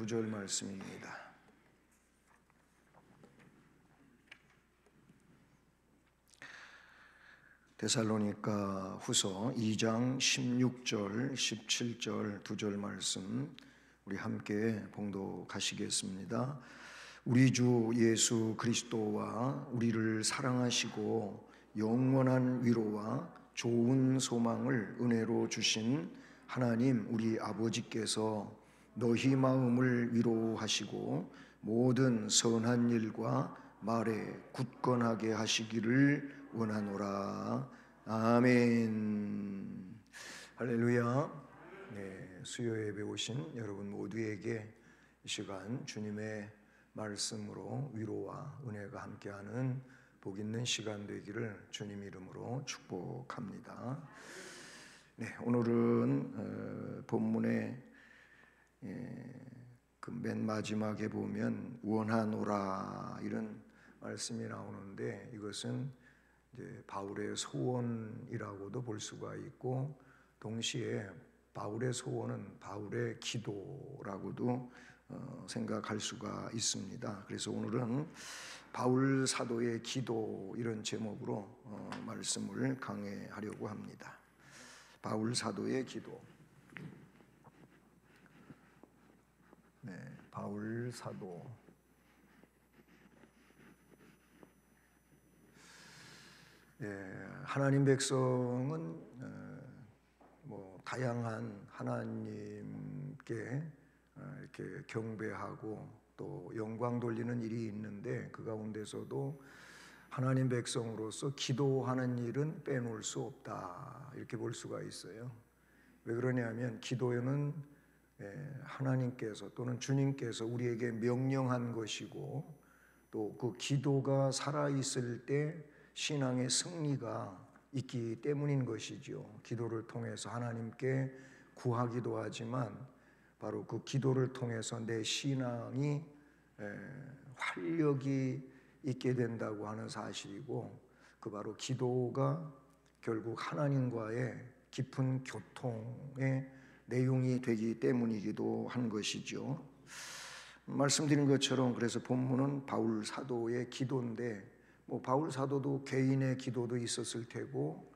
2절 말씀입니다. 데살로니가 후서 2장 16절, 17절 2절 말씀 우리 함께 봉독하시겠습니다. 우리 주 예수 그리스도와 우리를 사랑하시고 영원한 위로와 좋은 소망을 은혜로 주신 하나님 우리 아버지께서 너희 마음을 위로하시고 모든 선한 일과 말에 굳건하게 하시기를 원하노라. 아멘. 할렐루야. 수요 예배 오신 여러분 모두에게 이 시간 주님의 말씀으로 위로와 은혜가 함께하는 복 있는 시간 되기를 주님 이름으로 축복합니다. 오늘은 본문의 그 맨 마지막에 보면 원하노라 이런 말씀이 나오는데 이것은 이제 바울의 소원이라고도 볼 수가 있고 동시에 바울의 소원은 바울의 기도라고도 생각할 수가 있습니다. 그래서 오늘은 바울 사도의 기도 이런 제목으로 말씀을 강해하려고 합니다. 바울 사도의 기도. 바울 사도. 하나님 백성은 다양한 하나님께 이렇게 경배하고 또 영광 돌리는 일이 있는데 그 가운데서도 하나님 백성으로서 기도하는 일은 빼놓을 수 없다 이렇게 볼 수가 있어요. 왜 그러냐면 기도는 하나님께서 또는 주님께서 우리에게 명령한 것이고 또 그 기도가 살아있을 때 신앙의 승리가 있기 때문인 것이죠. 기도를 통해서 하나님께 구하기도 하지만 바로 그 기도를 통해서 내 신앙이 활력이 있게 된다고 하는 사실이고 그 바로 기도가 결국 하나님과의 깊은 교통의 내용이 되기 때문이기도 한 것이죠. 말씀드린 것처럼 그래서 본문은 바울 사도의 기도인데 바울 사도도 개인의 기도도 있었을 테고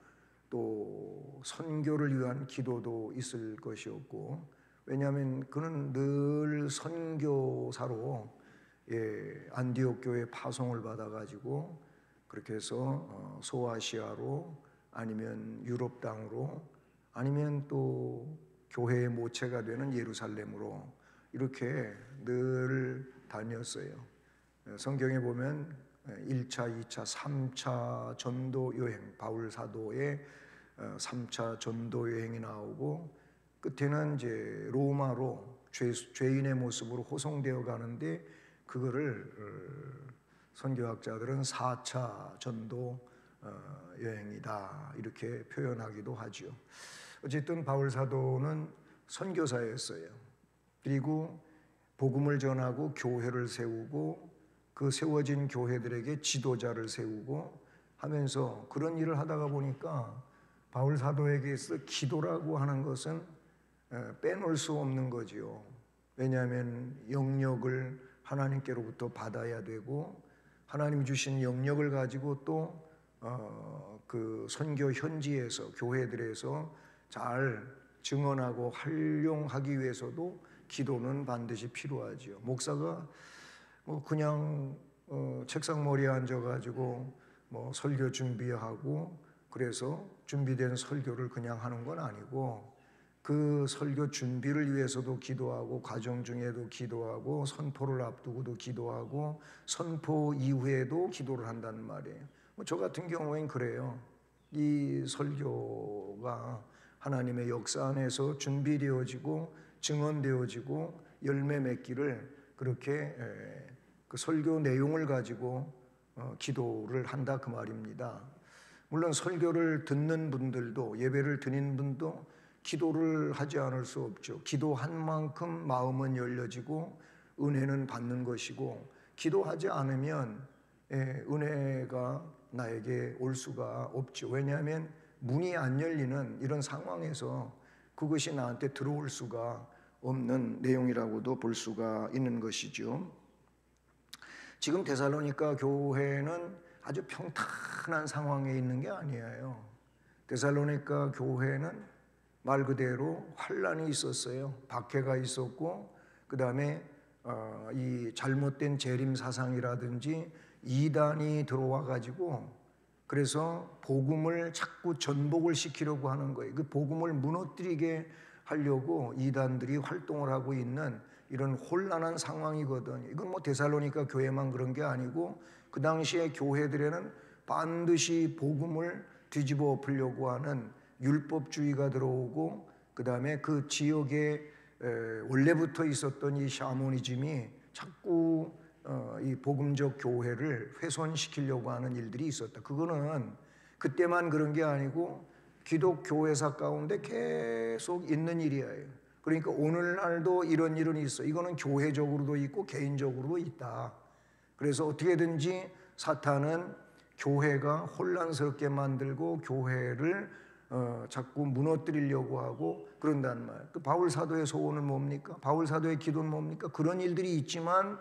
또 선교를 위한 기도도 있을 것이었고 왜냐하면 그는 늘 선교사로 안디옥 교회 파송을 받아가지고 그렇게 해서 소아시아로 아니면 유럽 땅으로 아니면 또 교회의 모체가 되는 예루살렘으로 이렇게 늘 다녔어요. 성경에 보면 1차, 2차, 3차 전도 여행, 바울 사도의 3차 전도 여행이 나오고 끝에는 이제 로마로 죄인의 모습으로 호송되어 가는데 그거를 선교학자들은 4차 전도 여행이다 이렇게 표현하기도 하죠. 어쨌든 바울 사도는 선교사였어요. 그리고 복음을 전하고 교회를 세우고 그 세워진 교회들에게 지도자를 세우고 하면서 그런 일을 하다가 보니까 바울 사도에게서 기도라고 하는 것은 빼놓을 수 없는 거지요. 왜냐하면 영역을 하나님께로부터 받아야 되고 하나님이 주신 영역을 가지고 또 그 선교 현지에서 교회들에서 잘 증언하고 활용하기 위해서도 기도는 반드시 필요하지요. 목사가 그냥 책상 머리에 앉아가지고 설교 준비하고 그래서 준비된 설교를 그냥 하는 건 아니고 그 설교 준비를 위해서도 기도하고 과정 중에도 기도하고 선포를 앞두고도 기도하고 선포 이후에도 기도를 한다는 말이에요. 저 같은 경우엔 그래요. 이 설교가 하나님의 역사 안에서 준비되어지고 증언되어지고 열매 맺기를 그렇게 그 설교 내용을 가지고 기도를 한다 그 말입니다. 물론 설교를 듣는 분들도 예배를 드리는 분도 기도를 하지 않을 수 없죠. 기도한 만큼 마음은 열려지고 은혜는 받는 것이고 기도하지 않으면 은혜가 나에게 올 수가 없죠. 왜냐하면 문이 안 열리는 이런 상황에서 그것이 나한테 들어올 수가 없는 내용이라고도 볼 수가 있는 것이죠. 지금 데살로니가 교회는 아주 평탄한 상황에 있는 게 아니에요. 데살로니가 교회는 말 그대로 환란이 있었어요. 박해가 있었고, 그 다음에 이 잘못된 재림 사상이라든지 이단이 들어와 가지고, 그래서 복음을 자꾸 전복을 시키려고 하는 거예요. 그 복음을 무너뜨리게 하려고 이단들이 활동을 하고 있는 이런 혼란한 상황이거든요. 이건 뭐 데살로니가 교회만 그런 게 아니고 그 당시에 교회들에는 반드시 복음을 뒤집어 엎으려고 하는 율법주의가 들어오고, 그 다음에 그 지역에 원래부터 있었던 이 샤머니즘이 자꾸 이 복음적 교회를 훼손시키려고 하는 일들이 있었다. 그거는 그때만 그런 게 아니고 기독교회사 가운데 계속 있는 일이에요. 그러니까 오늘날도 이런 일은 있어. 이거는 교회적으로도 있고 개인적으로도 있다. 그래서 어떻게든지 사탄은 교회가 혼란스럽게 만들고 교회를 자꾸 무너뜨리려고 하고 그런단 말이에요. 그 바울 사도의 소원은 뭡니까? 바울 사도의 기도는 뭡니까? 그런 일들이 있지만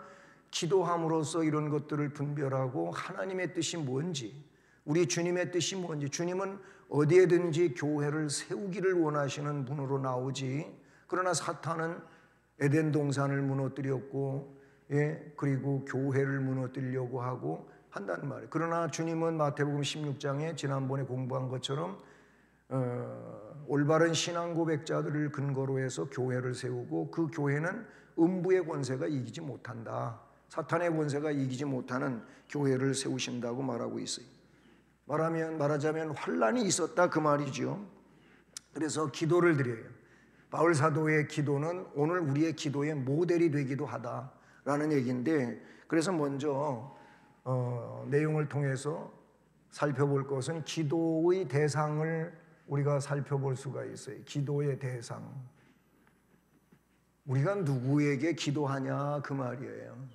기도함으로써 이런 것들을 분별하고 하나님의 뜻이 뭔지, 우리 주님의 뜻이 뭔지, 주님은 어디에든지 교회를 세우기를 원하시는 분으로 나오지, 그러나 사탄은 에덴 동산을 무너뜨렸고, 그리고 교회를 무너뜨리려고 하고 한단 말이에요. 그러나 주님은 마태복음 16장에 지난번에 공부한 것처럼 올바른 신앙 고백자들을 근거로 해서 교회를 세우고, 그 교회는 음부의 권세가 이기지 못한다. 사탄의 권세가 이기지 못하는 교회를 세우신다고 말하고 있어요. 말하자면 환란이 있었다 그 말이죠. 그래서 기도를 드려요. 바울 사도의 기도는 오늘 우리의 기도의 모델이 되기도 하다라는 얘기인데, 그래서 먼저 내용을 통해서 살펴볼 것은 기도의 대상을 우리가 살펴볼 수가 있어요. 기도의 대상. 우리가 누구에게 기도하냐 그 말이에요.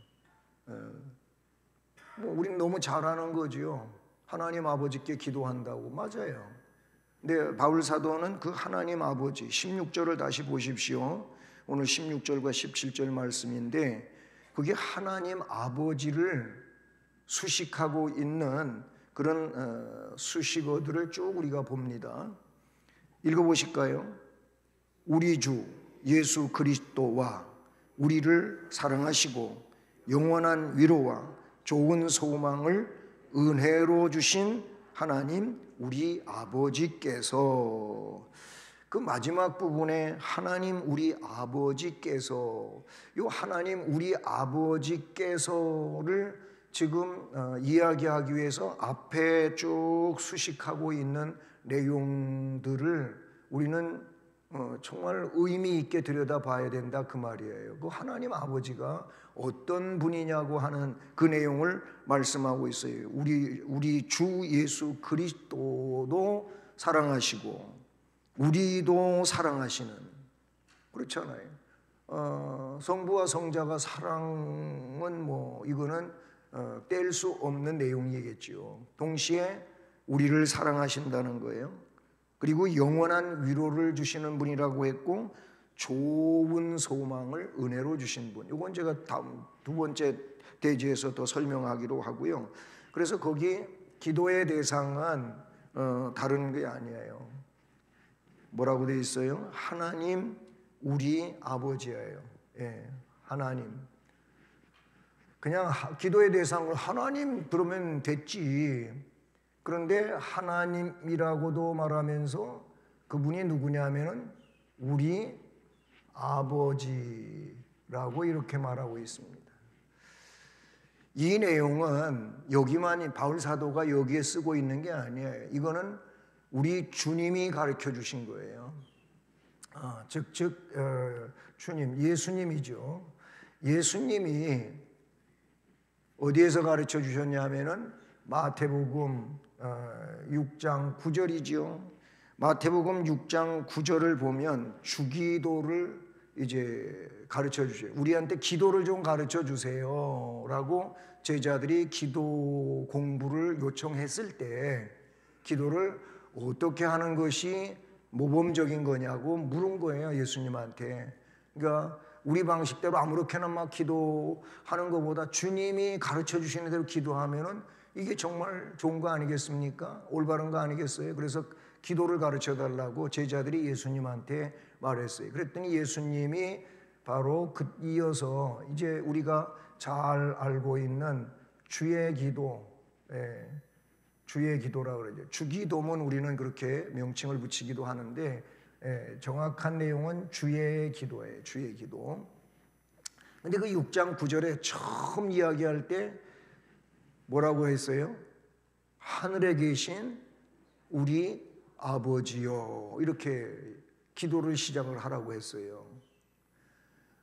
우린 너무 잘 아는 거지요. 하나님 아버지께 기도한다고. 맞아요. 근데 바울 사도는 그 하나님 아버지 16절을 다시 보십시오. 오늘 16절과 17절 말씀인데 그게 하나님 아버지를 수식하고 있는 그런 수식어들을 쭉 우리가 봅니다. 읽어보실까요? 우리 주 예수 그리스도와 우리를 사랑하시고 영원한 위로와 좋은 소망을 은혜로 주신 하나님 우리 아버지께서, 그 마지막 부분에 하나님 우리 아버지께서, 요 하나님 우리 아버지께서를 지금 이야기하기 위해서 앞에 쭉 수식하고 있는 내용들을 우리는 정말 의미 있게 들여다봐야 된다 그 말이에요. 그 하나님 아버지가 어떤 분이냐고 하는 그 내용을 말씀하고 있어요. 우리 주 예수 그리스도도 사랑하시고 우리도 사랑하시는, 그렇잖아요. 성부와 성자가 사랑은 뭐 이거는 뗄 수 없는 내용이겠지요. 동시에 우리를 사랑하신다는 거예요. 그리고 영원한 위로를 주시는 분이라고 했고 좋은 소망을 은혜로 주신 분. 이건 제가 다음 두 번째 대지에서 더 설명하기로 하고요. 그래서 거기 기도의 대상은 다른 게 아니에요. 뭐라고 되어 있어요? 하나님 우리 아버지예요. 하나님. 그냥 기도의 대상을 하나님 그러면 됐지. 그런데 하나님이라고도 말하면서 그분이 누구냐면은 우리 아버지라고 이렇게 말하고 있습니다. 이 내용은 여기만 바울 사도가 여기에 쓰고 있는 게 아니에요. 이거는 우리 주님이 가르쳐 주신 거예요. 즉 주님, 예수님이죠. 예수님이 어디에서 가르쳐 주셨냐면은 마태복음 6장 9절이죠. 마태복음 6장 9절을 보면 주기도를 이제 가르쳐 주세요. 우리한테 기도를 좀 가르쳐 주세요라고 제자들이 기도 공부를 요청했을 때 기도를 어떻게 하는 것이 모범적인 거냐고 물은 거예요, 예수님한테. 그러니까 우리 방식대로 아무렇게나 막 기도하는 것보다 주님이 가르쳐 주시는 대로 기도하면은 이게 정말 좋은 거 아니겠습니까? 올바른 거 아니겠어요? 그래서 기도를 가르쳐 달라고 제자들이 예수님한테 말했어요. 그랬더니 예수님이 바로 이어서 이제 우리가 잘 알고 있는 주의 기도, 주의 기도라고 그러죠. 주기도문 우리는 그렇게 명칭을 붙이기도 하는데 정확한 내용은 주의 기도예요. 주의 기도. 근데 그 6장 9절에 처음 이야기할 때 뭐라고 했어요? 하늘에 계신 우리 아버지요. 이렇게 기도를 시작을 하라고 했어요.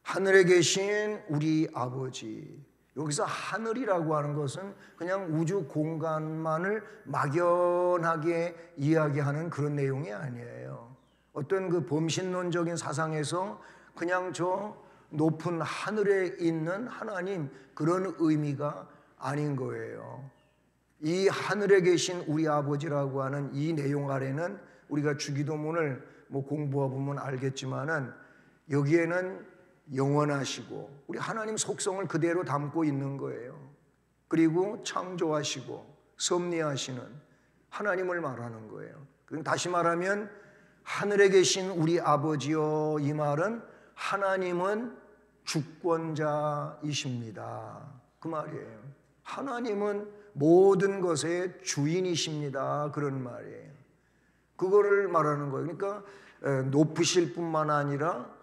하늘에 계신 우리 아버지. 여기서 하늘이라고 하는 것은 그냥 우주 공간만을 막연하게 이야기하는 그런 내용이 아니에요. 어떤 그 범신론적인 사상에서 그냥 저 높은 하늘에 있는 하나님 그런 의미가 아닌 거예요. 이 하늘에 계신 우리 아버지라고 하는 이 내용 아래는 우리가 주기도문을 공부해 보면 알겠지만은 여기에는 영원하시고 우리 하나님 속성을 그대로 담고 있는 거예요. 그리고 창조하시고 섭리하시는 하나님을 말하는 거예요. 그럼 다시 말하면 하늘에 계신 우리 아버지요, 이 말은 하나님은 주권자이십니다. 그 말이에요. 하나님은 모든 것의 주인이십니다. 그런 말이에요. 그거를 말하는 거예요. 그러니까 높으실 뿐만 아니라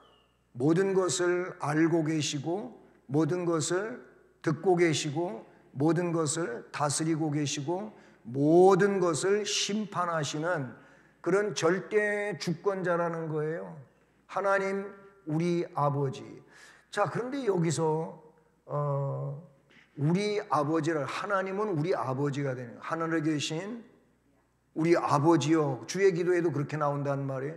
모든 것을 알고 계시고 모든 것을 듣고 계시고 모든 것을 다스리고 계시고 모든 것을 심판하시는 그런 절대 주권자라는 거예요. 하나님 우리 아버지. 자, 그런데 여기서 우리 아버지를, 하나님은 우리 아버지가 되는 거예요. 하늘에 계신 우리 아버지요. 주의 기도에도 그렇게 나온단 말이에요.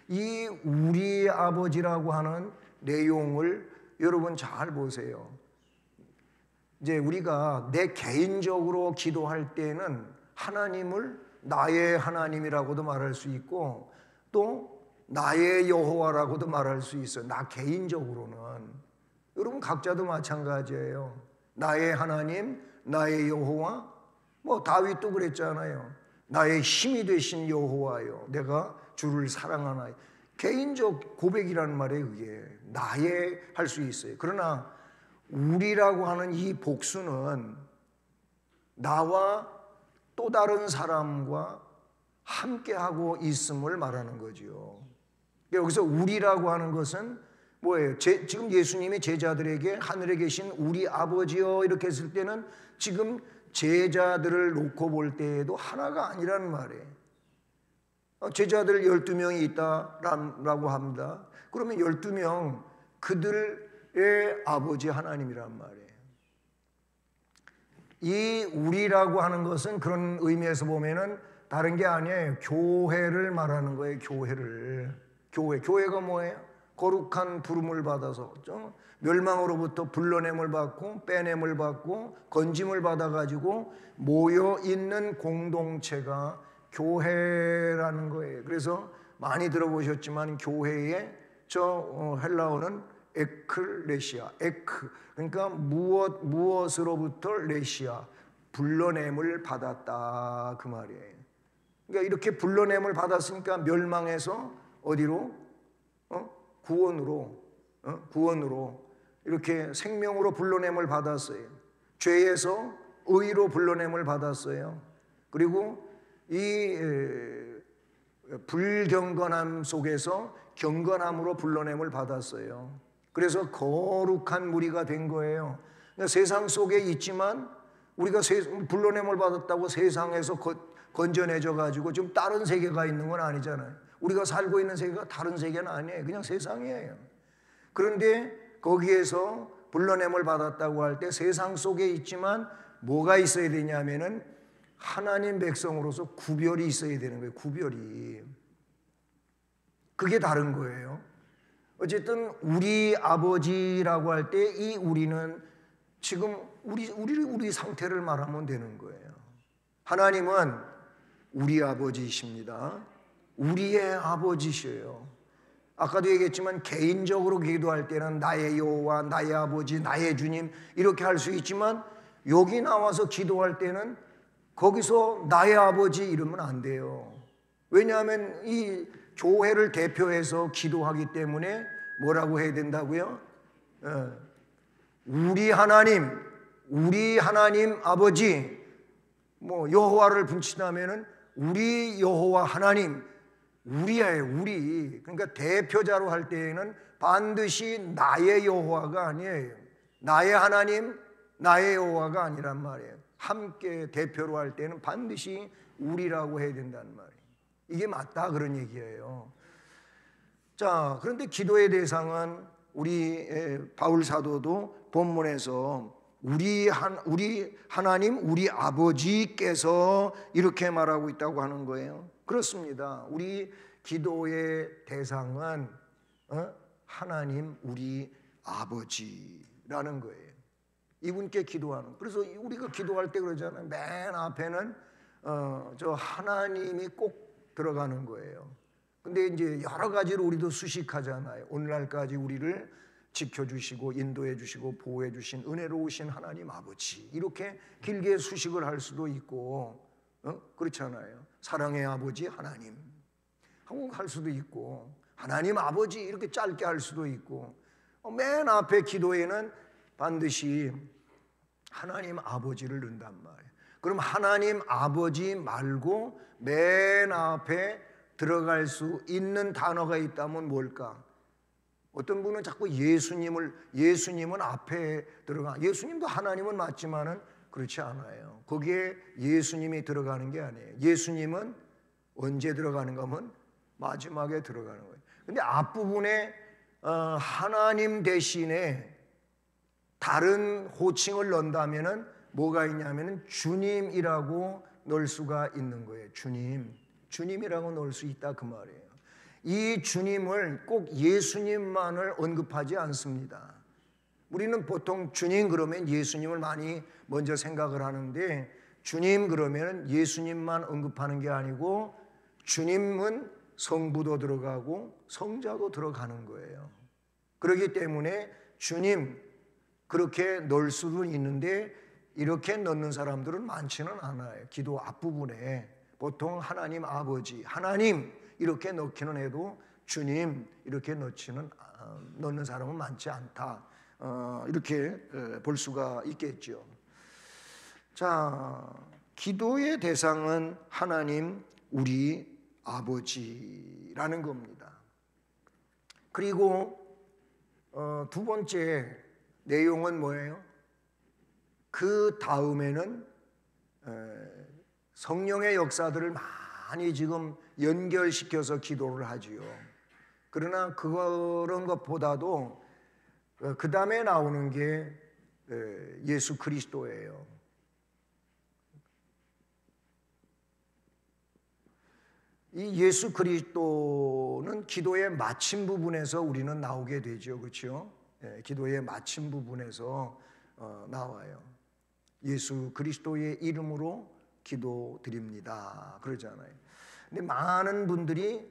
이 우리 아버지라고 하는 내용을 여러분 잘 보세요. 이제 우리가 내 개인적으로 기도할 때는 하나님을 나의 하나님이라고도 말할 수 있고 또 나의 여호와라고도 말할 수 있어요. 나 개인적으로는. 여러분 각자도 마찬가지예요. 나의 하나님, 나의 여호와. 다윗도 그랬잖아요. 나의 힘이 되신 여호와요. 내가 주를 사랑하나요. 개인적 고백이라는 말이에요. 그게 나의 할 수 있어요. 그러나 우리라고 하는 이 복수는 나와 또 다른 사람과 함께하고 있음을 말하는 거죠. 여기서 우리라고 하는 것은 뭐예요? 지금 예수님이 제자들에게 하늘에 계신 우리 아버지요 이렇게 했을 때는 지금 제자들을 놓고 볼 때에도 하나가 아니라는 말이에요. 제자들 12명이 있다라고 합니다. 그러면 12명 그들의 아버지 하나님이란 말이에요. 이 우리라고 하는 것은 그런 의미에서 보면은 다른 게 아니에요. 교회를 말하는 거예요. 교회가 뭐예요? 거룩한 부름을 받아서 멸망으로부터 불러냄을 받고 빼냄을 받고 건짐을 받아가지고 모여 있는 공동체가 교회라는 거예요. 그래서 많이 들어보셨지만 교회의 헬라어는 에클레시아, 그러니까 무엇으로부터 레시아, 불러냄을 받았다 그 말이에요. 그러니까 이렇게 불러냄을 받았으니까 멸망에서 어디로? 구원으로 이렇게 생명으로 불러냄을 받았어요. 죄에서 의로 불러냄을 받았어요. 그리고 이 불경건함 속에서 경건함으로 불러냄을 받았어요. 그래서 거룩한 무리가 된 거예요. 그러니까 세상 속에 있지만 우리가 불러냄을 받았다고 세상에서 건져내져 가지고 좀 다른 세계가 있는 건 아니잖아요. 우리가 살고 있는 세계가 다른 세계는 아니에요. 그냥 세상이에요. 그런데 거기에서 불러냄을 받았다고 할 때 세상 속에 있지만 뭐가 있어야 되냐면은 하나님 백성으로서 구별이 있어야 되는 거예요. 구별이. 그게 다른 거예요. 어쨌든 우리 아버지라고 할 때 이 우리는 지금 우리 상태를 말하면 되는 거예요. 하나님은 우리 아버지이십니다. 우리의 아버지셔요. 아까도 얘기했지만 개인적으로 기도할 때는 나의 여호와, 나의 아버지, 나의 주님 이렇게 할 수 있지만 여기 나와서 기도할 때는 거기서 나의 아버지 이러면 안 돼요. 왜냐하면 이 교회를 대표해서 기도하기 때문에 뭐라고 해야 된다고요? 우리 하나님 아버지, 뭐 여호와를 붙인다면은 우리 여호와 하나님, 우리예요, 우리. 그러니까 대표자로 할 때에는 반드시 나의 여호와가 아니에요. 나의 하나님, 나의 여호와가 아니란 말이에요. 함께 대표로 할 때는 반드시 우리라고 해야 된다는 말이에요. 이게 맞다 그런 얘기예요. 자, 그런데 기도의 대상은 우리 바울 사도도 본문에서 우리 하나님, 우리 아버지께서 이렇게 말하고 있다고 하는 거예요. 그렇습니다. 우리 기도의 대상은 하나님, 우리 아버지라는 거예요. 이분께 기도하는. 그래서 우리가 기도할 때 그러잖아요. 맨 앞에는 저 하나님이 꼭 들어가는 거예요. 근데 이제 여러 가지로 우리도 수식하잖아요. 오늘날까지 우리를 지켜주시고 인도해 주시고 보호해 주신 은혜로우신 하나님 아버지, 이렇게 길게 수식을 할 수도 있고, 그렇잖아요. 사랑의 아버지 하나님 하고 할 수도 있고, 하나님 아버지 이렇게 짧게 할 수도 있고, 맨 앞에 기도에는 반드시 하나님 아버지를 넣는단 말이에요. 그럼 하나님 아버지 말고 맨 앞에 들어갈 수 있는 단어가 있다면 뭘까? 어떤 분은 자꾸 예수님은 앞에 들어가. 예수님도 하나님은 맞지만은 그렇지 않아요. 거기에 예수님이 들어가는 게 아니에요. 예수님은 언제 들어가는가 하면 마지막에 들어가는 거예요. 근데 앞부분에 하나님 대신에 다른 호칭을 넣는다면은 뭐가 있냐면은 주님이라고 넣을 수가 있는 거예요. 주님이라고 넣을 수 있다 그 말이에요. 이 주님을 꼭 예수님만을 언급하지 않습니다. 우리는 보통 주님 그러면 예수님을 많이 먼저 생각을 하는데, 주님 그러면 예수님만 언급하는 게 아니고 주님은 성부도 들어가고 성자도 들어가는 거예요. 그렇기 때문에 주님 그렇게 넣을 수도 있는데 이렇게 넣는 사람들은 많지는 않아요. 기도 앞부분에 보통 하나님 아버지, 하나님 이렇게 넣기는 해도 주님 이렇게 넣는 사람은 많지 않다. 이렇게 볼 수가 있겠죠. 자, 기도의 대상은 하나님 우리 아버지라는 겁니다. 그리고 두 번째 내용은 뭐예요? 그 다음에는 성령의 역사들을 많이 지금 연결시켜서 기도를 하지요. 그러나 그런 것보다도 그 다음에 나오는 게 예수 그리스도예요. 이 예수 그리스도는 기도의 마침 부분에서 우리는 나오게 되죠. 그렇죠? 기도의 마침 부분에서 나와요. 예수 그리스도의 이름으로 기도드립니다. 그러잖아요. 근데 많은 분들이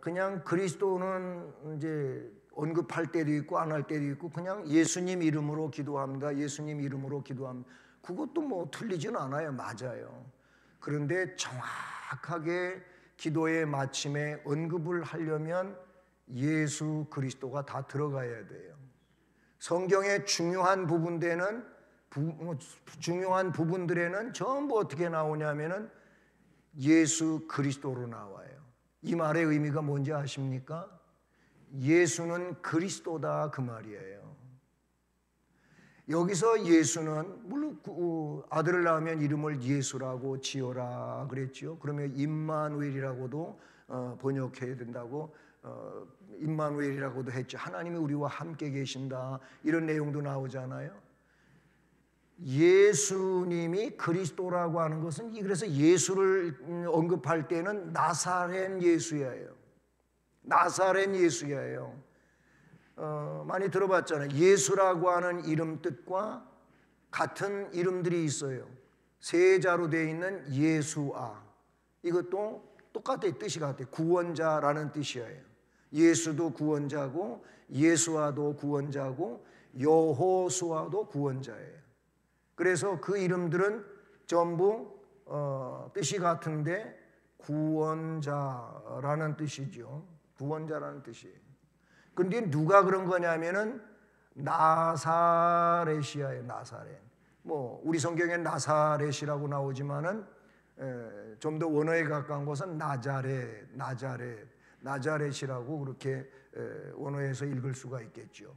그냥 그리스도는 이제 언급할 때도 있고 안 할 때도 있고 그냥 예수님 이름으로 기도합니다. 예수님 이름으로 기도합니다. 그것도 뭐 틀리지는 않아요. 맞아요. 그런데 정확하게 기도의 마침에 언급을 하려면 예수 그리스도가 다 들어가야 돼요. 성경의 중요한 부분들에는 전부 어떻게 나오냐면은 예수 그리스도로 나와요. 이 말의 의미가 뭔지 아십니까? 예수는 그리스도다 그 말이에요. 여기서 예수는 물론 아들을 낳으면 이름을 예수라고 지어라 그랬죠. 그러면 임마누엘이라고도 번역해야 된다고 임마누엘이라고도 했죠. 하나님이 우리와 함께 계신다 이런 내용도 나오잖아요. 예수님이 그리스도라고 하는 것은 그래서 예수를 언급할 때는 나사렛 예수예요. 나사렛 예수예요. 많이 들어봤잖아요. 예수라고 하는 이름 뜻과 같은 이름들이 있어요. 세 자로 되어 있는 예수아, 이것도 똑같아요. 뜻이 같아요. 구원자라는 뜻이에요. 예수도 구원자고 예수아도 구원자고 여호수아도 구원자예요. 그래서 그 이름들은 전부 뜻이 같은데 구원자라는 뜻이죠. 구원자라는 뜻이에요. 그런데 누가 그런 거냐면은 나사렛이에요. 나사렛. 뭐 우리 성경에 나사렛이라고 나오지만은 좀 더 원어에 가까운 것은 나자렛이라고 그렇게 원어에서 읽을 수가 있겠죠.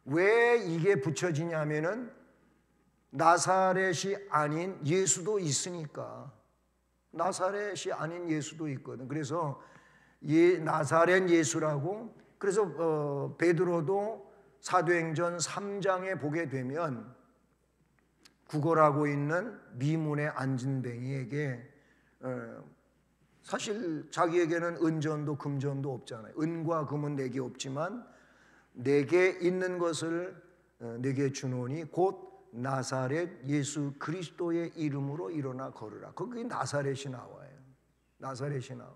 왜 이게 붙여지냐면은 나사렛이 아닌 예수도 있으니까. 나사렛이 아닌 예수도 있거든. 그래서 나사렛 예수라고. 그래서 베드로도 사도행전 3장에 보게 되면 구걸하고 있는 미문의 안진뱅이에게 사실 자기에게는 은전도 금전도 없잖아요. 은과 금은 내게 없지만 내게 있는 것을 내게 주노니 곧 나사렛 예수 그리스도의 이름으로 일어나 걸으라. 거기 나사렛이 나와요. 나사렛이 나와요.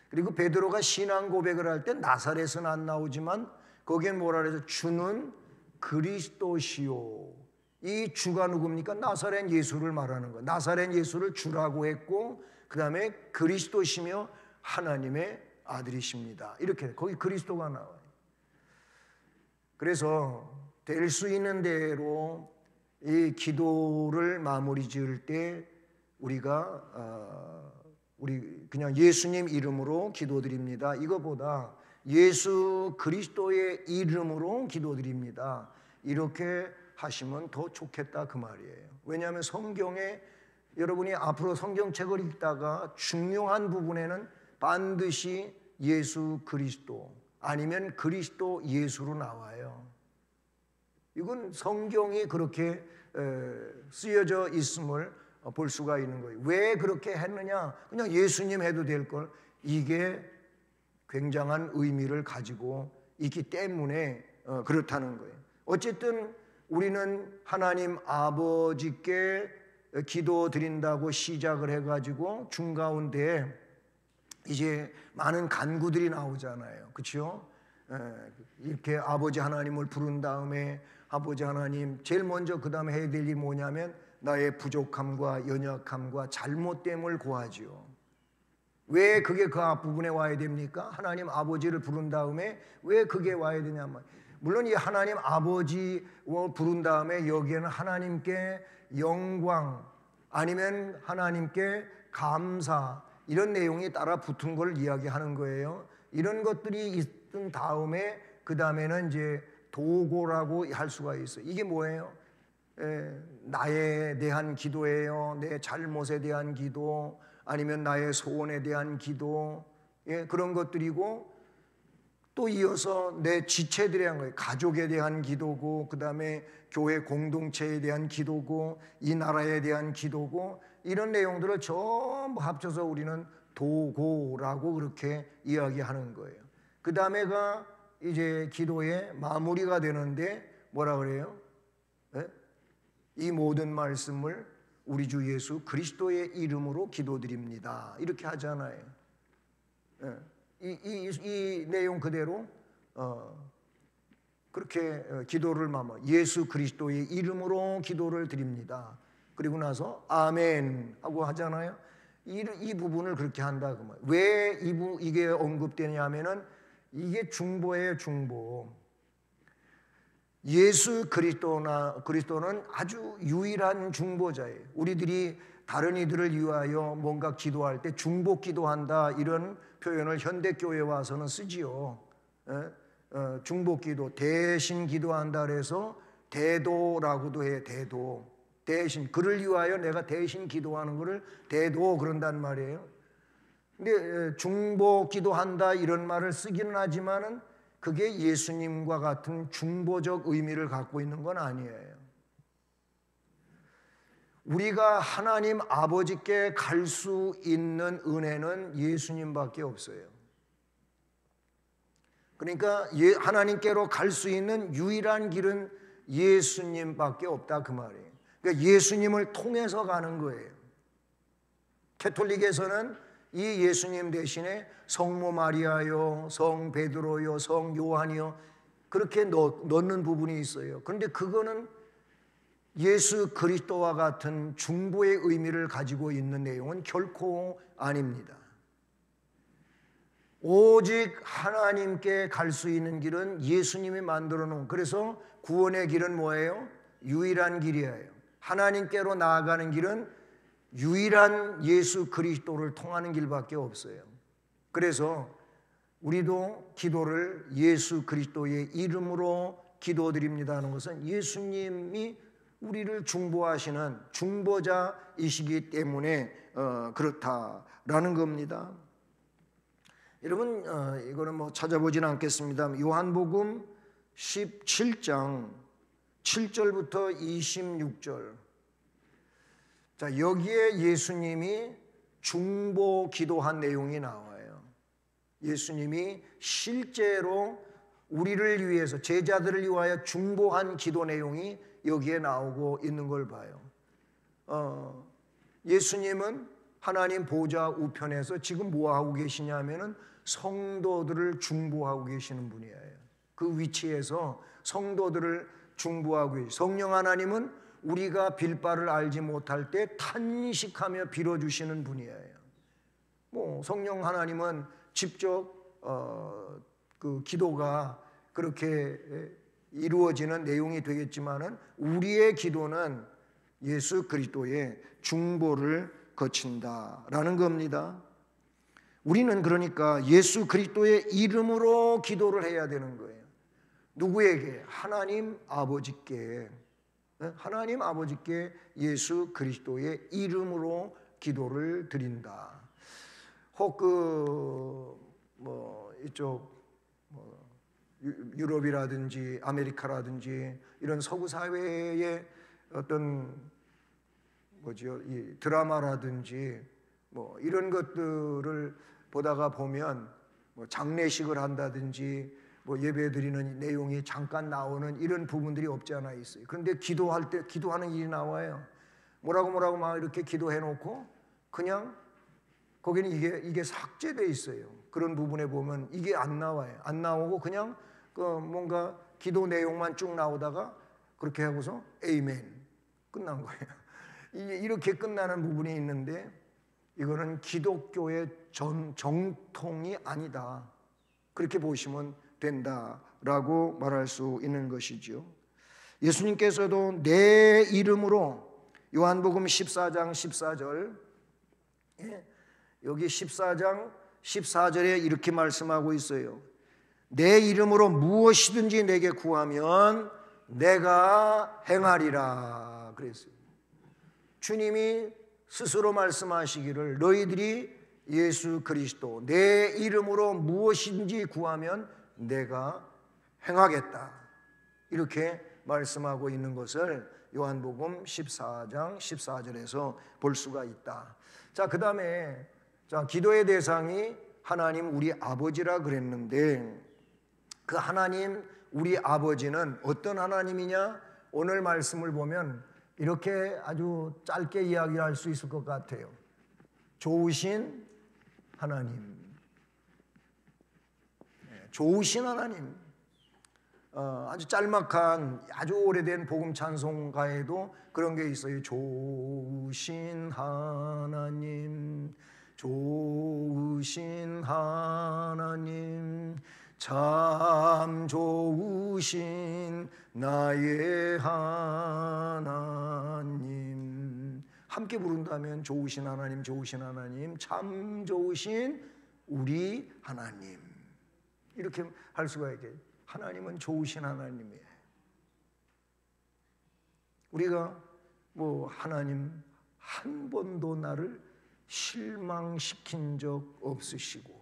그리고 베드로가 신앙 고백을 할 때 나사렛은 안 나오지만 거기엔 뭐라 그래서 주는 그리스도시요. 이 주가 누굽니까? 나사렛 예수를 말하는 거예요. 나사렛 예수를 주라고 했고 그 다음에 그리스도시며 하나님의 아들이십니다. 이렇게 거기 그리스도가 나와요. 그래서 될 수 있는 대로 이 기도를 마무리 지을 때 우리가 우리 그냥 예수님 이름으로 기도드립니다. 이거보다 예수 그리스도의 이름으로 기도드립니다. 이렇게 하시면 더 좋겠다 그 말이에요. 왜냐하면 성경에 여러분이 앞으로 성경책을 읽다가 중요한 부분에는 반드시 예수 그리스도 아니면 그리스도 예수로 나와요. 이건 성경이 그렇게 쓰여져 있음을 볼 수가 있는 거예요. 왜 그렇게 했느냐? 그냥 예수님 해도 될 걸. 이게 굉장한 의미를 가지고 있기 때문에 그렇다는 거예요. 어쨌든 우리는 하나님 아버지께 기도 드린다고 시작을 해가지고 중가운데 이제 많은 간구들이 나오잖아요. 그렇죠? 이렇게 아버지 하나님을 부른 다음에 아버지 하나님 제일 먼저 그 다음에 해야 될 일이 뭐냐면 나의 부족함과 연약함과 잘못됨을 고하지요. 왜 그게 그 앞부분에 와야 됩니까? 하나님 아버지를 부른 다음에 왜 그게 와야 되냐면 물론 이 하나님 아버지 부른 다음에 여기에는 하나님께 영광 아니면 하나님께 감사 이런 내용이 따라 붙은 걸 이야기하는 거예요. 이런 것들이 있은 다음에 그 다음에는 이제 도고라고 할 수가 있어요. 이게 뭐예요? 나에 대한 기도예요. 내 잘못에 대한 기도 아니면 나의 소원에 대한 기도 그런 것들이고 또 이어서 내 지체들에 대한 거예요. 가족에 대한 기도고 그 다음에 교회 공동체에 대한 기도고 이 나라에 대한 기도고 이런 내용들을 전부 합쳐서 우리는 도고라고 그렇게 이야기하는 거예요. 그 다음에가 이제 기도의 마무리가 되는데 뭐라 그래요? 이 모든 말씀을 우리 주 예수 그리스도의 이름으로 기도드립니다. 이렇게 하잖아요. 이 내용 그대로 그렇게 기도를 마무리 예수 그리스도의 이름으로 기도를 드립니다. 그리고 나서 아멘 하고 하잖아요. 이 부분을 그렇게 한다 그 말. 왜 이게 언급되냐면은 이게 중보예요, 중보. 예수 그리스도는 아주 유일한 중보자예요. 우리들이 다른 이들을 위하여 뭔가 기도할 때 중보 기도한다 이런 표현을 현대교회에 와서는 쓰지요. 중보 기도, 대신 기도한다 그래서 대도라고도 해요. 대도. 대신 그를 위하여 내가 대신 기도하는 것을 대도 그런단 말이에요. 근데 중보 기도한다 이런 말을 쓰기는 하지만은 그게 예수님과 같은 중보적 의미를 갖고 있는 건 아니에요. 우리가 하나님 아버지께 갈 수 있는 은혜는 예수님밖에 없어요. 그러니까 하나님께로 갈 수 있는 유일한 길은 예수님밖에 없다 그 말이에요. 그러니까 예수님을 통해서 가는 거예요. 캐톨릭에서는 이 예수님 대신에 성모 마리아요, 성 베드로요, 성 요한이요 그렇게 넣는 부분이 있어요. 그런데 그거는 예수 그리스도와 같은 중보의 의미를 가지고 있는 내용은 결코 아닙니다. 오직 하나님께 갈 수 있는 길은 예수님이 만들어 놓은, 그래서 구원의 길은 뭐예요? 유일한 길이에요. 하나님께로 나아가는 길은 유일한 예수 그리스도를 통하는 길밖에 없어요. 그래서 우리도 기도를 예수 그리스도의 이름으로 기도드립니다 하는 것은 예수님이 우리를 중보하시는 중보자이시기 때문에 그렇다라는 겁니다. 여러분 이거는 뭐 찾아보지는 않겠습니다. 요한복음 17장 7절부터 26절. 자, 여기에 예수님이 중보 기도한 내용이 나와요. 예수님이 실제로 우리를 위해서, 제자들을 위하여 중보한 기도 내용이 여기에 나오고 있는 걸 봐요. 예수님은 하나님 보좌 우편에서 지금 뭐 하고 계시냐면은 성도들을 중보하고 계시는 분이에요. 그 위치에서 성도들을 중보하고 계시고, 성령 하나님은 우리가 빌 바를 알지 못할 때 탄식하며 빌어주시는 분이에요. 뭐 성령 하나님은 직접 그 기도가 그렇게 이루어지는 내용이 되겠지만은 우리의 기도는 예수 그리스도의 중보를 거친다라는 겁니다. 우리는 그러니까 예수 그리스도의 이름으로 기도를 해야 되는 거예요. 누구에게? 하나님 아버지께. 하나님 아버지께 예수 그리스도의 이름으로 기도를 드린다. 혹 이쪽 유럽이라든지 아메리카라든지 이런 서구 사회의 어떤 이 드라마라든지 뭐 이런 것들을 보다가 보면 뭐 장례식을 한다든지 뭐 예배드리는 내용이 잠깐 나오는 이런 부분들이 없지 않아 있어요. 그런데 기도할 때 기도하는 일이 나와요. 뭐라고 막 이렇게 기도해 놓고 그냥 거기는 이게 삭제돼 있어요. 그런 부분에 보면 이게 안 나와요. 안 나오고 그냥 뭔가 기도 내용만 쭉 나오다가 그렇게 하고서 에이멘 끝난 거예요. 이렇게 끝나는 부분이 있는데 이거는 기독교의 정통이 아니다. 그렇게 보시면 된다라고 말할 수 있는 것이죠. 예수님께서도 내 이름으로 요한복음 14장 14절 여기 14장 14절에 이렇게 말씀하고 있어요. 내 이름으로 무엇이든지 내게 구하면 내가 행하리라 그랬어요. 주님이 스스로 말씀하시기를 너희들이 예수 그리스도 내 이름으로 무엇인지 구하면 내가 행하겠다 이렇게 말씀하고 있는 것을 요한복음 14장 14절에서 볼 수가 있다. 자, 그 다음에 기도의 대상이 하나님 우리 아버지라 그랬는데 그 하나님 우리 아버지는 어떤 하나님이냐? 오늘 말씀을 보면 이렇게 아주 짧게 이야기할 수 있을 것 같아요. 좋으신 하나님, 좋으신 하나님. 아주 짤막한 아주 오래된 복음 찬송가에도 그런 게 있어요. 좋으신 하나님, 좋으신 하나님, 참 좋으신 나의 하나님. 함께 부른다면 좋으신 하나님, 좋으신 하나님, 참 좋으신 우리 하나님. 이렇게 할 수가 있겠죠. 하나님은 좋으신 하나님이에요. 우리가 하나님 한 번도 나를 실망시킨 적 없으시고,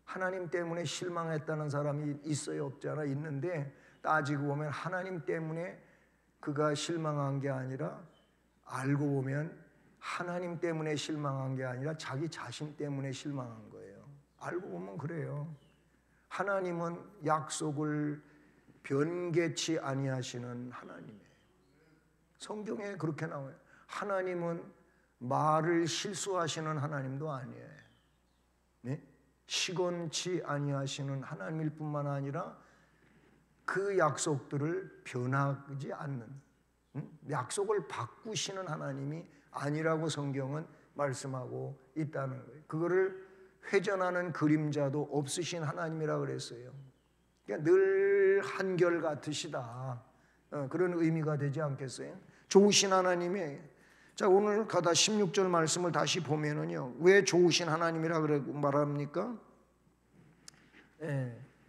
하나님 때문에 실망했다는 사람이 있어요, 없잖아? 있는데 따지고 보면 하나님 때문에 그가 실망한 게 아니라, 알고 보면 하나님 때문에 실망한 게 아니라 자기 자신 때문에 실망한 거예요. 알고 보면 그래요. 하나님은 약속을 변개치 아니하시는 하나님이에요. 성경에 그렇게 나와요. 하나님은 말을 실수하시는 하나님도 아니에요. 네? 시건치 아니하시는 하나님일 뿐만 아니라 그 약속들을 변하지 않는, 약속을 바꾸시는 하나님이 아니라고 성경은 말씀하고 있다는 거예요. 그거를 회전하는 그림자도 없으신 하나님이라 그랬어요. 그러니까 늘 한결같으시다, 그런 의미가 되지 않겠어요? 좋으신 하나님이. 자, 오늘 가다 16절 말씀을 다시 보면은요, 왜 좋으신 하나님이라 그러고 말합니까?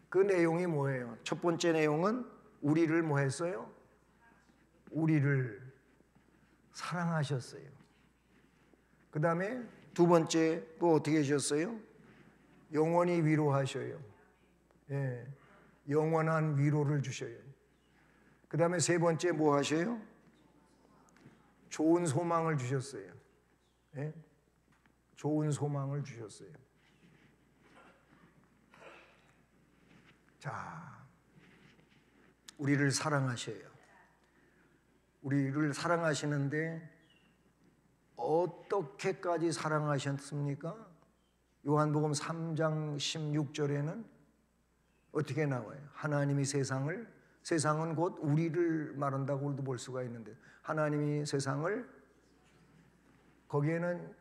그 내용이 뭐예요? 첫 번째 내용은 우리를 뭐 했어요? 우리를 사랑하셨어요. 그 다음에 두 번째 또 어떻게 하셨어요? 영원히 위로하셔요. 영원한 위로를 주셔요. 그 다음에 세 번째 뭐 하셔요? 좋은 소망을 주셨어요. 좋은 소망을 주셨어요. 자, 우리를 사랑하셔요. 우리를 사랑하시는데 어떻게까지 사랑하셨습니까? 요한복음 3장 16절에는 어떻게 나와요? 하나님이 세상은 곧 우리를 말한다고도 볼 수가 있는데, 하나님이 세상을, 거기에는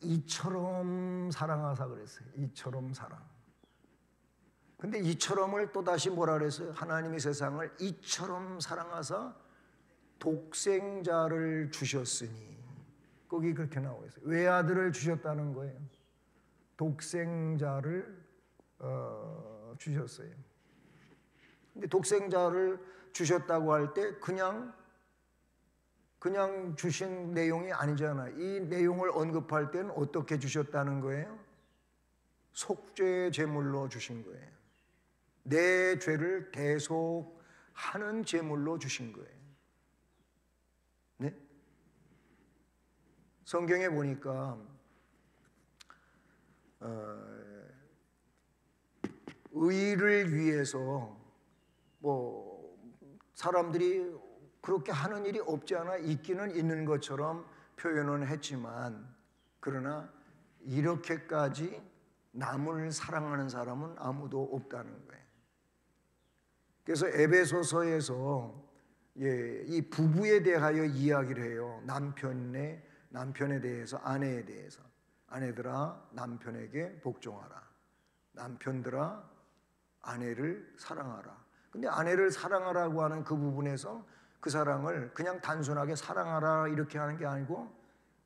이처럼 사랑하사 그랬어요. 이처럼 사랑. 근데 이처럼을 또 다시 뭐라 그랬어요? 하나님이 세상을 이처럼 사랑하사 독생자를 주셨으니. 거기 그렇게 나와 있어요. 외아들을 주셨다는 거예요. 독생자를 주셨어요. 근데 독생자를 주셨다고 할 때 그냥 주신 내용이 아니잖아요. 이 내용을 언급할 때는 어떻게 주셨다는 거예요? 속죄 제물로 주신 거예요. 내 죄를 대속하는 제물로 주신 거예요. 네? 성경에 보니까 의를 위해서 뭐 사람들이 그렇게 하는 일이 없지 않아 있기는 있는 것처럼 표현은 했지만, 그러나 이렇게까지 남을 사랑하는 사람은 아무도 없다는 거예요. 그래서 에베소서에서 이 부부에 대하여 이야기를 해요. 남편에 대해서, 아내에 대해서. 아내들아 남편에게 복종하라. 남편들아 아내를 사랑하라. 근데 아내를 사랑하라고 하는 그 부분에서 그 사랑을 그냥 단순하게 사랑하라 이렇게 하는 게 아니고,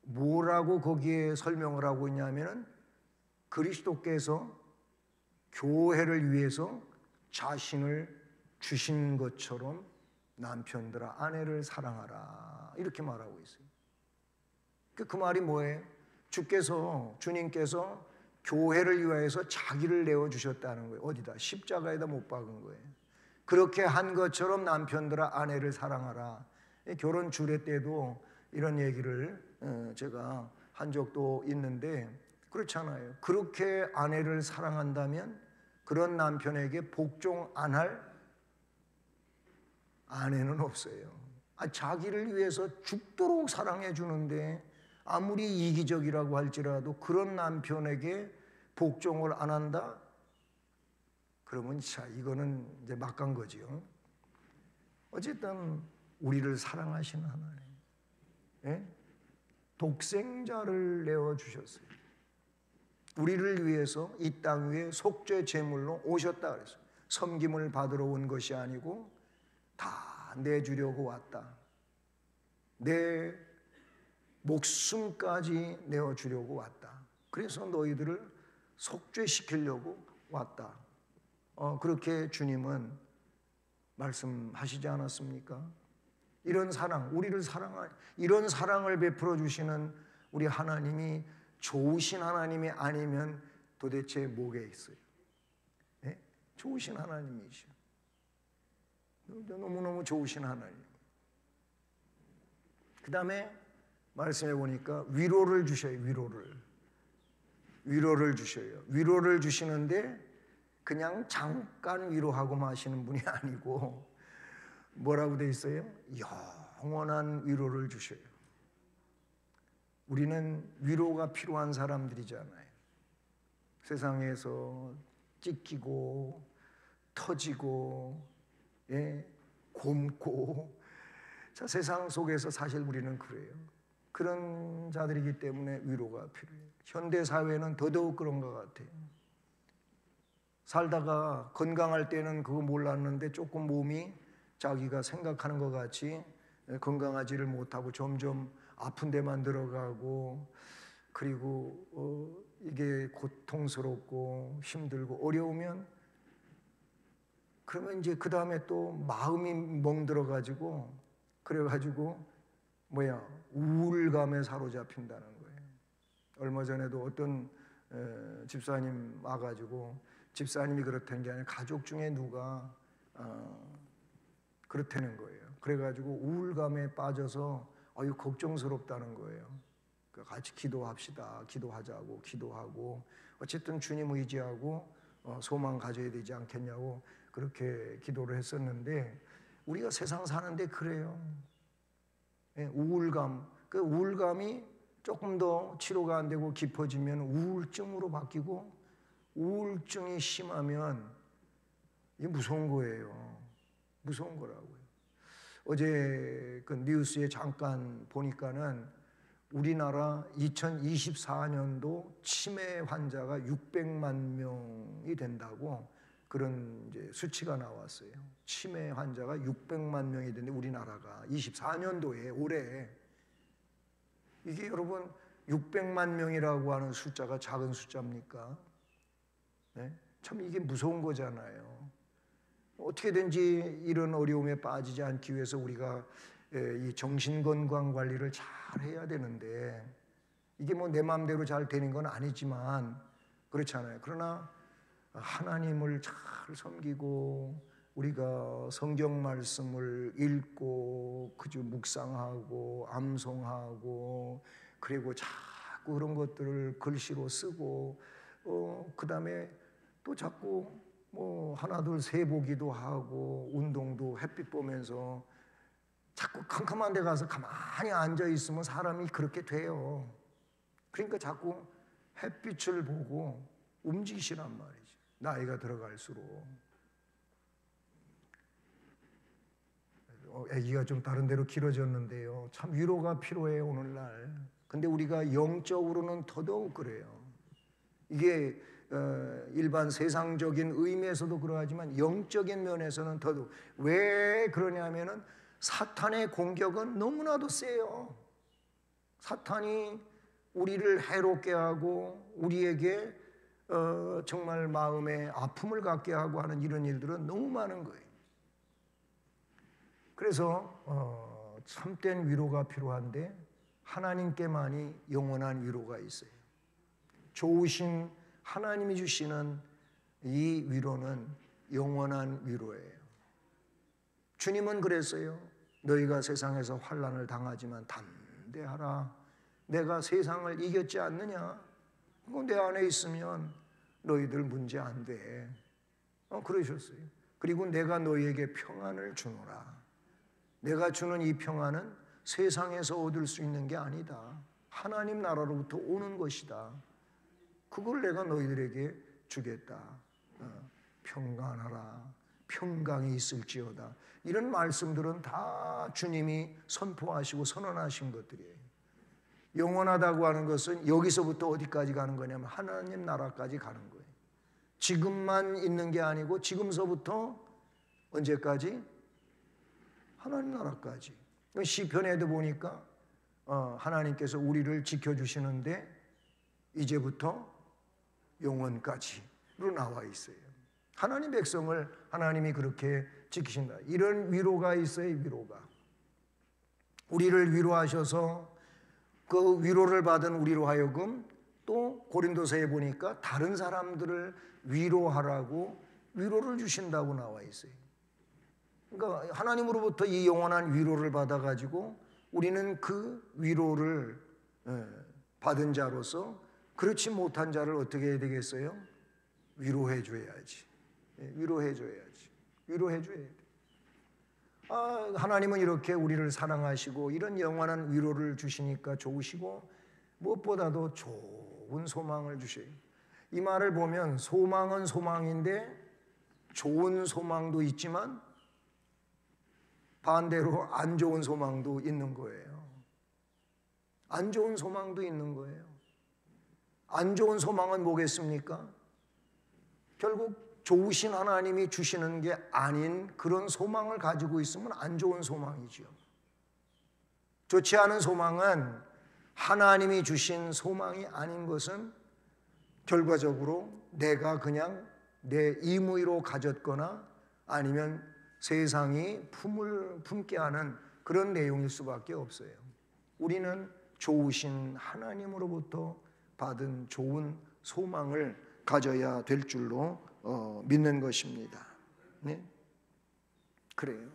뭐라고 거기에 설명을 하고 있냐면은 그리스도께서 교회를 위해서 자신을 주신 것처럼 남편들아 아내를 사랑하라 이렇게 말하고 있어요. 그 말이 뭐예요? 주님께서 교회를 위하여서 자기를 내어주셨다는 거예요. 어디다? 십자가에다 못 박은 거예요. 그렇게 한 것처럼 남편들아 아내를 사랑하라. 결혼 주례 때도 이런 얘기를 제가 한 적도 있는데, 그렇잖아요. 그렇게 아내를 사랑한다면 그런 남편에게 복종 안 할 아내는 없어요. 자기를 위해서 죽도록 사랑해 주는데 아무리 이기적이라고 할지라도 그런 남편에게 복종을 안 한다? 그러면 자, 이거는 이제 막간 거지요. 어쨌든 우리를 사랑하시는 하나님, 독생자를 내어 주셨어요. 우리를 위해서 이 땅 위에 속죄 제물로 오셨다 그랬어요. 섬김을 받으러 온 것이 아니고 다 내주려고 왔다. 내 목숨까지 내어주려고 왔다. 그래서 너희들을 속죄시키려고 왔다. 그렇게 주님은 말씀하시지 않았습니까? 이런 사랑, 우리를 이런 사랑을 베풀어 주시는 우리 하나님이 좋으신 하나님이 아니면 도대체 뭐게 있어요? 네? 좋으신 하나님이시죠. 너무너무 좋으신 하나님. 그 다음에 말씀해 보니까 위로를 주셔요. 위로를 주셔요. 위로를 주시는데 그냥 잠깐 위로하고 마시는 분이 아니고 뭐라고 돼 있어요? 영원한 위로를 주셔요. 우리는 위로가 필요한 사람들이잖아요. 세상에서 찢기고 터지고 곪고 자, 세상 속에서 사실 우리는 그래요. 그런 자들이기 때문에 위로가 필요해요. 현대 사회는 더더욱 그런 것 같아요. 살다가 건강할 때는 그거 몰랐는데 조금 몸이 자기가 생각하는 것 같이 건강하지를 못하고 점점 아픈 데만 들어가고, 그리고 이게 고통스럽고 힘들고 어려우면 그러면 이제 그 다음에 또 마음이 멍들어가지고 그래가지고 우울감에 사로잡힌다는 거예요. 얼마 전에도 어떤 집사님 와가지고, 집사님이 그렇다는 게 아니라 가족 중에 누가 그렇다는 거예요. 그래가지고 우울감에 빠져서 걱정스럽다는 거예요. 같이 기도합시다. 기도하자고 기도하고 어쨌든 주님 의지하고 소망 가져야 되지 않겠냐고 그렇게 기도를 했었는데, 우리가 세상 사는데 그래요. 우울감, 그 우울감이 조금 더 치료가 안 되고 깊어지면 우울증으로 바뀌고, 우울증이 심하면 이게 무서운 거예요. 무서운 거라고요. 어제 그 뉴스에 잠깐 보니까는 우리나라 2024년도 치매 환자가 600만 명이 된다고 그런 이제 수치가 나왔어요. 치매 환자가 600만 명이 되는데 우리나라가 24년도에 올해, 이게 여러분 600만 명이라고 하는 숫자가 작은 숫자입니까? 네? 참 이게 무서운 거잖아요. 어떻게든지 이런 어려움에 빠지지 않기 위해서 우리가 이 정신건강 관리를 잘 해야 되는데, 이게 뭐 내 마음대로 잘 되는 건 아니지만 그렇잖아요. 그러나 하나님을 잘 섬기고 우리가 성경 말씀을 읽고 그저 묵상하고 암송하고, 그리고 자꾸 그런 것들을 글씨로 쓰고 그 다음에 또 자꾸 뭐 하나 둘 세보기도 하고 운동도 햇빛 보면서 자꾸 캄캄한 데 가서 가만히 앉아 있으면 사람이 그렇게 돼요. 그러니까 자꾸 햇빛을 보고 움직이시란 말이죠. 나이가 들어갈수록. 얘기가 좀 다른 데로 길어졌는데요. 참 위로가 필요해요, 오늘날. 근데 우리가 영적으로는 더더욱 그래요. 이게 일반 세상적인 의미에서도 그러하지만 영적인 면에서는 더더욱. 왜 그러냐면은 사탄의 공격은 너무나도 세요. 사탄이 우리를 해롭게 하고 우리에게 정말 마음에 아픔을 갖게 하고 하는 이런 일들은 너무 많은 거예요. 그래서 참된 위로가 필요한데 하나님께만이 영원한 위로가 있어요. 좋으신 하나님이 주시는 이 위로는 영원한 위로예요. 주님은 그랬어요. 너희가 세상에서 환난을 당하지만 담대하라. 내가 세상을 이겼지 않느냐? 그거 내 안에 있으면 너희들 문제 안 돼. 그러셨어요. 그리고 내가 너희에게 평안을 주노라. 내가 주는 이 평안은 세상에서 얻을 수 있는 게 아니다. 하나님 나라로부터 오는 것이다. 그걸 내가 너희들에게 주겠다. 평안하라. 평강이 있을지어다. 이런 말씀들은 다 주님이 선포하시고 선언하신 것들이에요. 영원하다고 하는 것은 여기서부터 어디까지 가는 거냐면 하나님 나라까지 가는 거예요. 지금만 있는 게 아니고 지금서부터 언제까지? 하나님 나라까지. 시편에도 보니까 하나님께서 우리를 지켜주시는데 이제부터 영원까지로 나와 있어요. 하나님 백성을 하나님이 그렇게 지키신다. 이런 위로가 있어요. 위로가. 우리를 위로하셔서 그 위로를 받은 우리로 하여금 또 고린도서에 보니까 다른 사람들을 위로하라고 위로를 주신다고 나와 있어요. 그러니까 하나님으로부터 이 영원한 위로를 받아가지고 우리는 그 위로를 받은 자로서 그렇지 못한 자를 어떻게 해야 되겠어요? 위로해 줘야지. 위로해 줘야지. 위로해 줘야 돼. 하나님은 이렇게 우리를 사랑하시고 이런 영원한 위로를 주시니까 좋으시고, 무엇보다도 좋은 소망을 주셔요. 이 말을 보면 소망은 소망인데 좋은 소망도 있지만 반대로 안 좋은 소망도 있는 거예요. 안 좋은 소망도 있는 거예요. 안 좋은 소망은 뭐겠습니까? 결국 좋으신 하나님이 주시는 게 아닌 그런 소망을 가지고 있으면 안 좋은 소망이죠. 좋지 않은 소망은 하나님이 주신 소망이 아닌 것은 결과적으로 내가 그냥 내 임의로 가졌거나 아니면 세상이 품게 하는 그런 내용일 수밖에 없어요. 우리는 좋으신 하나님으로부터 받은 좋은 소망을 가져야 될 줄로 믿는 것입니다. 네? 그래요.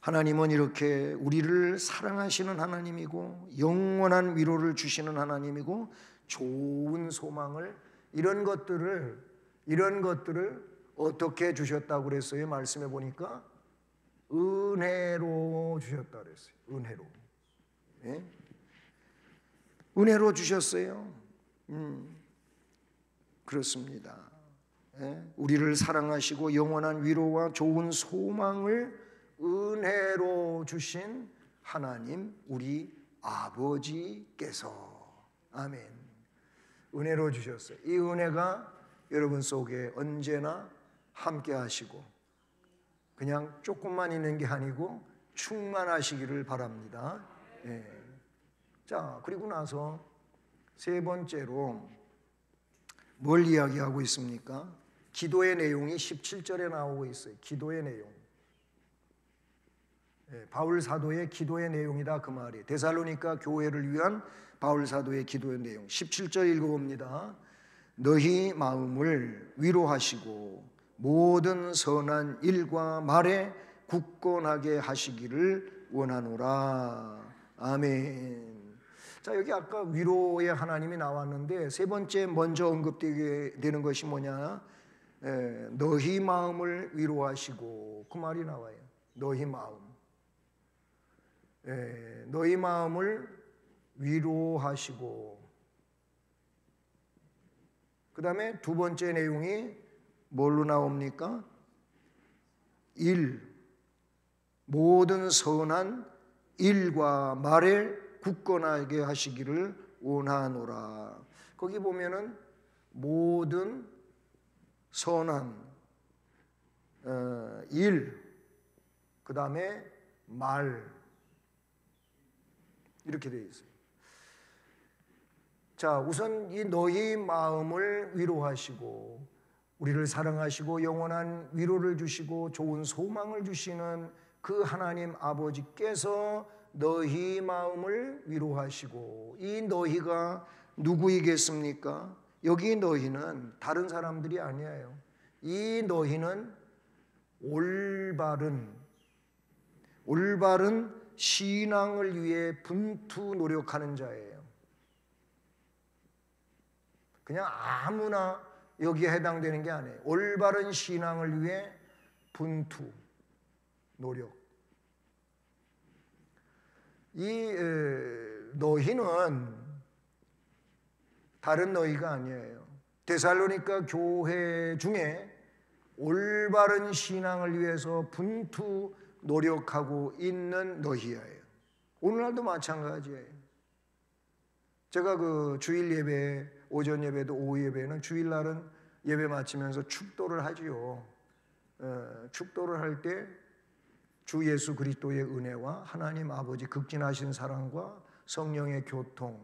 하나님은 이렇게 우리를 사랑하시는 하나님이고 영원한 위로를 주시는 하나님이고 좋은 소망을 이런 것들을 어떻게 주셨다고 그랬어요? 말씀해 보니까 은혜로 주셨다고 그랬어요. 은혜로. 네? 은혜로 주셨어요. 그렇습니다. 네? 우리를 사랑하시고 영원한 위로와 좋은 소망을 은혜로 주신 하나님 우리 아버지께서 아멘. 은혜로 주셨어요. 이 은혜가 여러분 속에 언제나 함께 하시고 그냥 조금만 있는 게 아니고 충만하시기를 바랍니다. 네. 자, 그리고 나서 세 번째로 뭘 이야기하고 있습니까? 기도의 내용이 17절에 나오고 있어요. 기도의 내용. 네, 바울 사도의 기도의 내용이다 그 말이에요. 데살로니가 교회를 위한 바울 사도의 기도의 내용. 17절 읽어봅니다. 너희 마음을 위로하시고 모든 선한 일과 말에 굳건하게 하시기를 원하노라. 아멘. 자, 여기 아까 위로의 하나님이 나왔는데 세 번째 먼저 언급되게 되는 것이 뭐냐? 너희 마음을 위로하시고 그 말이 나와요. 너희 마음. 너희 마음을 위로하시고 그 다음에 두 번째 내용이 뭘로 나옵니까? 모든 선한 일과 말에 굳건하게 하시기를 원하노라. 거기 보면은 모든 선한 일, 그 다음에 말 이렇게 되어 있어요. 자, 우선 이 너희 마음을 위로하시고 우리를 사랑하시고 영원한 위로를 주시고 좋은 소망을 주시는 그 하나님 아버지께서 너희 마음을 위로하시고 이 너희가 누구이겠습니까? 여기 너희는 다른 사람들이 아니에요. 이 너희는 올바른 신앙을 위해 분투 노력하는 자예요. 그냥 아무나 여기에 해당되는 게 아니에요. 올바른 신앙을 위해 분투 노력. 이 너희는 다른 너희가 아니에요. 데살로니가 교회 중에 올바른 신앙을 위해서 분투 노력하고 있는 너희예요. 오늘날도 마찬가지예요. 제가 그 주일 예배, 오전 예배도 오후 예배는 주일날은 예배 마치면서 축도를 하지요. 축도를 할 때 주 예수 그리스도의 은혜와 하나님 아버지 극진하신 사랑과 성령의 교통,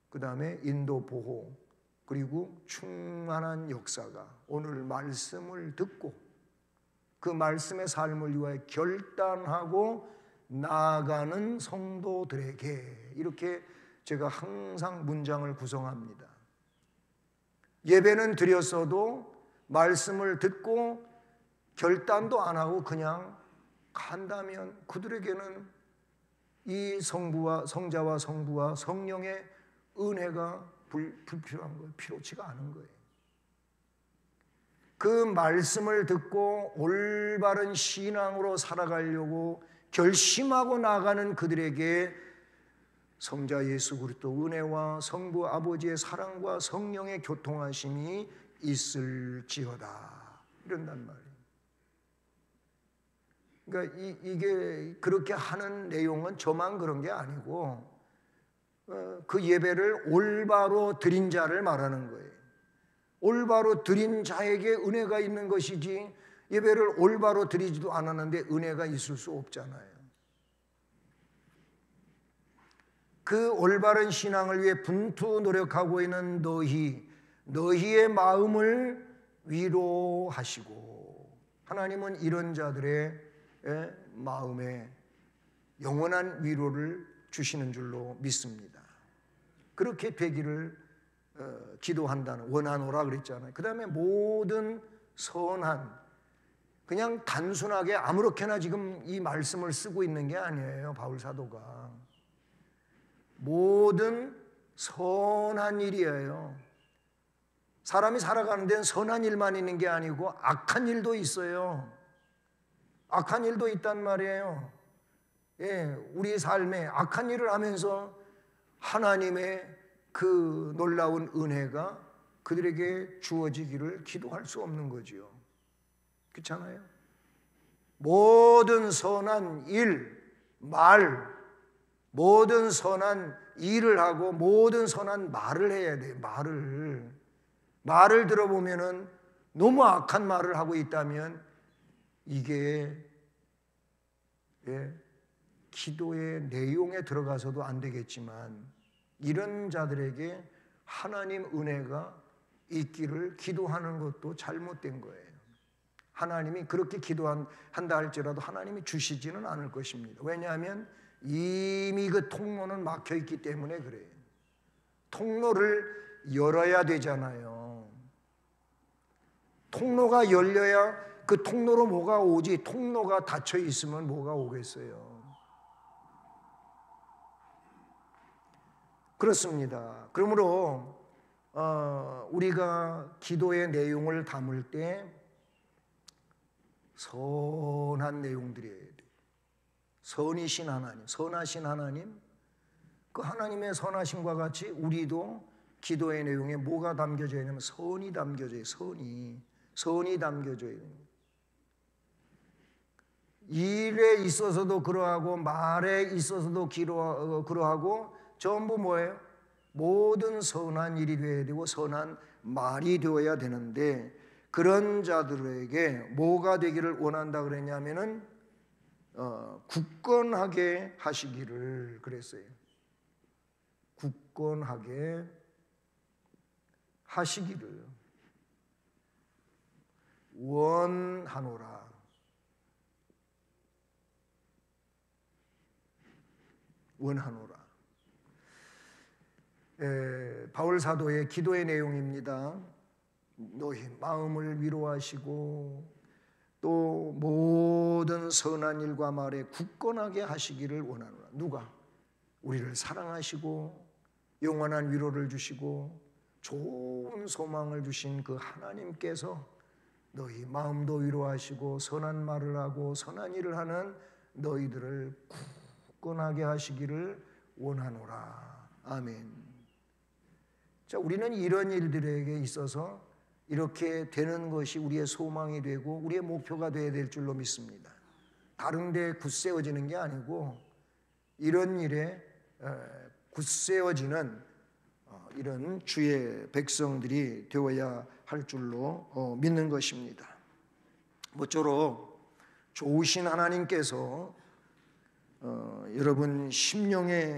그 다음에 인도 보호, 그리고 충만한 역사가 오늘 말씀을 듣고 그 말씀의 삶을 위하여 결단하고 나아가는 성도들에게 이렇게 제가 항상 문장을 구성합니다. 예배는 드렸어도 말씀을 듣고 결단도 안 하고 그냥 간다면 그들에게는 이 성자와 성부와 성령의 은혜가 불필요한 거예요. 필요치가 않은 거예요. 그 말씀을 듣고 올바른 신앙으로 살아가려고 결심하고 나가는 그들에게 성자 예수 그리스도 은혜와 성부 아버지의 사랑과 성령의 교통하심이 있을지어다 이런단 말이에요. 그러니까 이게 그렇게 하는 내용은 저만 그런 게 아니고 그 예배를 올바로 드린 자를 말하는 거예요. 올바로 드린 자에게 은혜가 있는 것이지 예배를 올바로 드리지도 않았는데 은혜가 있을 수 없잖아요. 그 올바른 신앙을 위해 분투 노력하고 있는 너희의 마음을 위로하시고, 하나님은 이런 자들의 마음에 영원한 위로를 주시는 줄로 믿습니다. 그렇게 되기를 기도한다는, 원하노라 그랬잖아요. 그 다음에 모든 선한, 그냥 단순하게 아무렇게나 지금 이 말씀을 쓰고 있는 게 아니에요, 바울 사도가. 모든 선한 일이에요. 사람이 살아가는 데는 선한 일만 있는 게 아니고 악한 일도 있어요. 악한 일도 있단 말이에요. 우리 삶에 악한 일을 하면서 하나님의 그 놀라운 은혜가 그들에게 주어지기를 기도할 수 없는 거지요. 그렇잖아요? 모든 선한 일, 모든 선한 일을 하고 모든 선한 말을 해야 돼요. 말을 들어보면은 너무 악한 말을 하고 있다면 이게 기도의 내용에 들어가서도 안 되겠지만 이런 자들에게 하나님 은혜가 있기를 기도하는 것도 잘못된 거예요. 하나님이 그렇게 기도한다 할지라도 하나님이 주시지는 않을 것입니다. 왜냐하면 이미 그 통로는 막혀 있기 때문에 그래요. 통로를 열어야 되잖아요. 통로가 열려야 그 통로로 뭐가 오지, 통로가 닫혀 있으면 뭐가 오겠어요. 그렇습니다. 그러므로 우리가 기도의 내용을 담을 때 선한 내용들이에요. 선이신 하나님, 선하신 하나님, 그 하나님의 선하심과 같이 우리도 기도의 내용에 뭐가 담겨져 있냐면 선이 담겨져 있어요. 선이 담겨져 있는 거예요. 일에 있어서도 그러하고 말에 있어서도 그러하고 전부 뭐예요? 모든 선한 일이 되어야 되고 선한 말이 되어야 되는데 그런 자들에게 뭐가 되기를 원한다 그랬냐면은 굳건하게 하시기를 그랬어요. 굳건하게 하시기를 원하노라. 원하노라. 바울 사도의 기도의 내용입니다. 너희 마음을 위로하시고 또 모든 선한 일과 말에 굳건하게 하시기를 원하노라. 누가? 우리를 사랑하시고 영원한 위로를 주시고 좋은 소망을 주신 그 하나님께서 너희 마음도 위로하시고 선한 말을 하고 선한 일을 하는 너희들을 굳건하게 하시기를 원하노라. 아멘. 자, 우리는 이런 일들에게 있어서 이렇게 되는 것이 우리의 소망이 되고 우리의 목표가 되어야 될 줄로 믿습니다. 다른 데 굳세어지는 게 아니고 이런 일에 굳세어지는 이런 주의 백성들이 되어야 할 줄로 믿는 것입니다. 모쪼록 좋으신 하나님께서 여러분 심령의